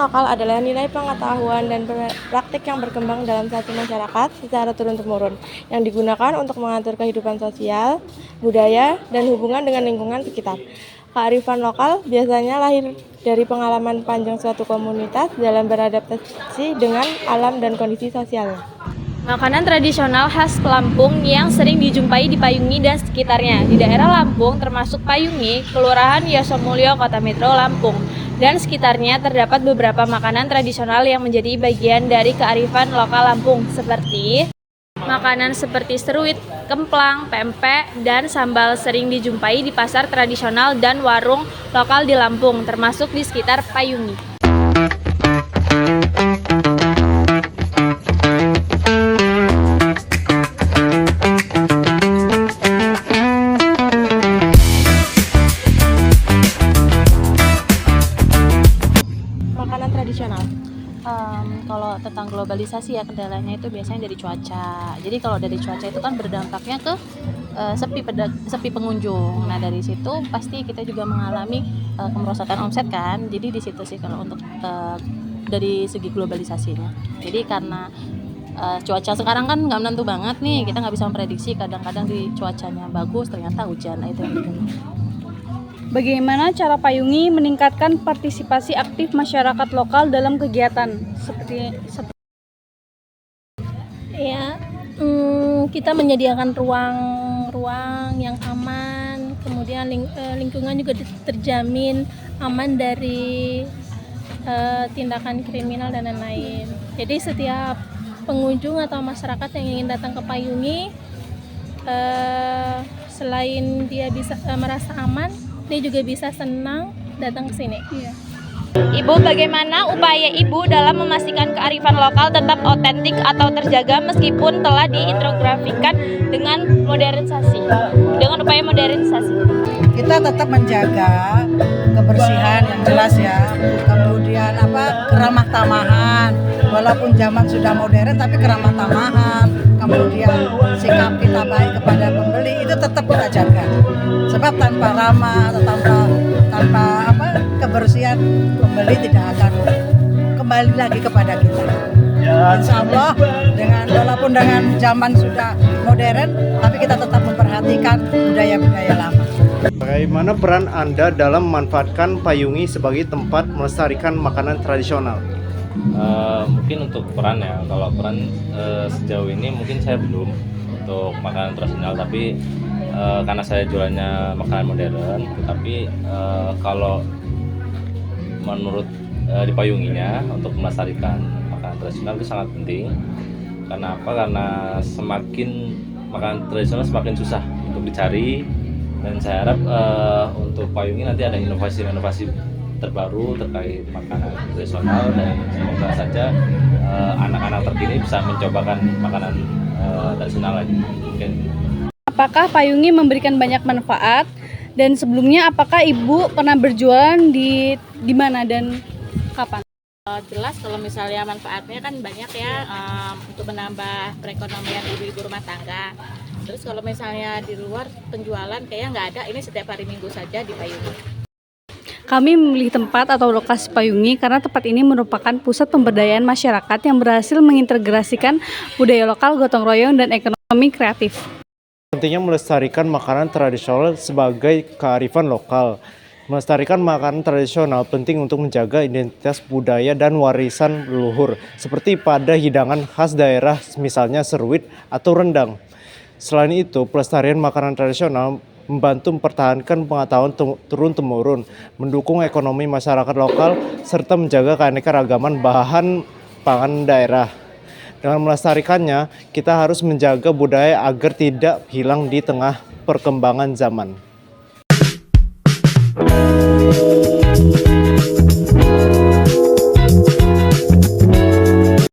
lokal adalah nilai pengetahuan dan praktik yang berkembang dalam satu masyarakat secara turun-temurun, yang digunakan untuk mengatur kehidupan sosial, budaya, dan hubungan dengan lingkungan sekitar. Kearifan lokal biasanya lahir dari pengalaman panjang suatu komunitas dalam beradaptasi dengan alam dan kondisi sosialnya. Makanan tradisional khas Lampung yang sering dijumpai di Payungi dan sekitarnya. Di daerah Lampung termasuk Payungi, Kelurahan Yosomulyo, Kota Metro Lampung, dan sekitarnya terdapat beberapa makanan tradisional yang menjadi bagian dari kearifan lokal Lampung, seperti makanan seperti seruit, kemplang, pempek, dan sambal sering dijumpai di pasar tradisional dan warung lokal di Lampung, termasuk di sekitar Payungi. Makanan tradisional. Kalau tentang globalisasi ya, kendalanya itu biasanya dari cuaca. Jadi kalau dari cuaca itu kan berdampaknya ke sepi pengunjung. Nah dari situ pasti kita juga mengalami kemerosotan omset kan. Jadi di situ sih kalau untuk dari segi globalisasinya. Jadi karena cuaca sekarang kan nggak menentu banget nih, kita nggak bisa memprediksi. Kadang-kadang di cuacanya bagus ternyata hujan. Nah itu yang bikin. Bagaimana cara Payungi meningkatkan partisipasi aktif masyarakat lokal dalam kegiatan seperti Ya, kita menyediakan ruang-ruang yang aman, kemudian lingkungan juga terjamin aman dari tindakan kriminal dan lain-lain. Jadi setiap pengunjung atau masyarakat yang ingin datang ke Payungi, selain dia bisa merasa aman, dia juga bisa senang datang ke sini. Iya. Ibu, bagaimana upaya Ibu dalam memastikan kearifan lokal tetap otentik atau terjaga meskipun telah diintegrasikan dengan upaya modernisasi? Kita tetap menjaga kebersihan yang jelas ya, kemudian keramah tamahan, walaupun zaman sudah modern tapi keramah tamahan, kemudian sikap kita baik kepada pembeli itu tetap kita jaga, sebab tanpa ramah atau tanpa kebersihan, pembeli tidak akan kembali lagi kepada kita. Insya Allah walaupun dengan zaman sudah modern, tapi kita tetap memperhatikan budaya-budaya lama. Bagaimana peran Anda dalam memanfaatkan Payungi sebagai tempat melestarikan makanan tradisional? Mungkin untuk peran ya, kalau peran sejauh ini mungkin saya belum untuk makanan tradisional, tapi karena saya jualannya makanan modern, tapi kalau menurut di Payunginya untuk melestarikan makanan tradisional itu sangat penting. Karena apa? Karena semakin makanan tradisional semakin susah untuk dicari, dan saya harap untuk Payungi nanti ada inovasi-inovasi terbaru terkait makanan tradisional, dan semoga saja anak-anak terkini bisa mencobakan makanan tradisional lagi. Mungkin. Apakah Payungi memberikan banyak manfaat? Dan sebelumnya apakah Ibu pernah berjualan di mana dan kapan? Jelas kalau misalnya manfaatnya kan banyak ya, untuk menambah perekonomian ibu-ibu rumah tangga. Terus kalau misalnya di luar penjualan kayaknya nggak ada, ini setiap hari Minggu saja di Payungi. Kami memilih tempat atau lokasi Payungi karena tempat ini merupakan pusat pemberdayaan masyarakat yang berhasil mengintegrasikan budaya lokal, gotong royong, dan ekonomi kreatif. Pentingnya melestarikan makanan tradisional sebagai kearifan lokal. Melestarikan makanan tradisional penting untuk menjaga identitas budaya dan warisan leluhur, seperti pada hidangan khas daerah misalnya seruit atau rendang. Selain itu, pelestarian makanan tradisional membantu mempertahankan pengetahuan turun-temurun, mendukung ekonomi masyarakat lokal, serta menjaga keanekaragaman bahan pangan daerah. Dengan melestarikannya, kita harus menjaga budaya agar tidak hilang di tengah perkembangan zaman.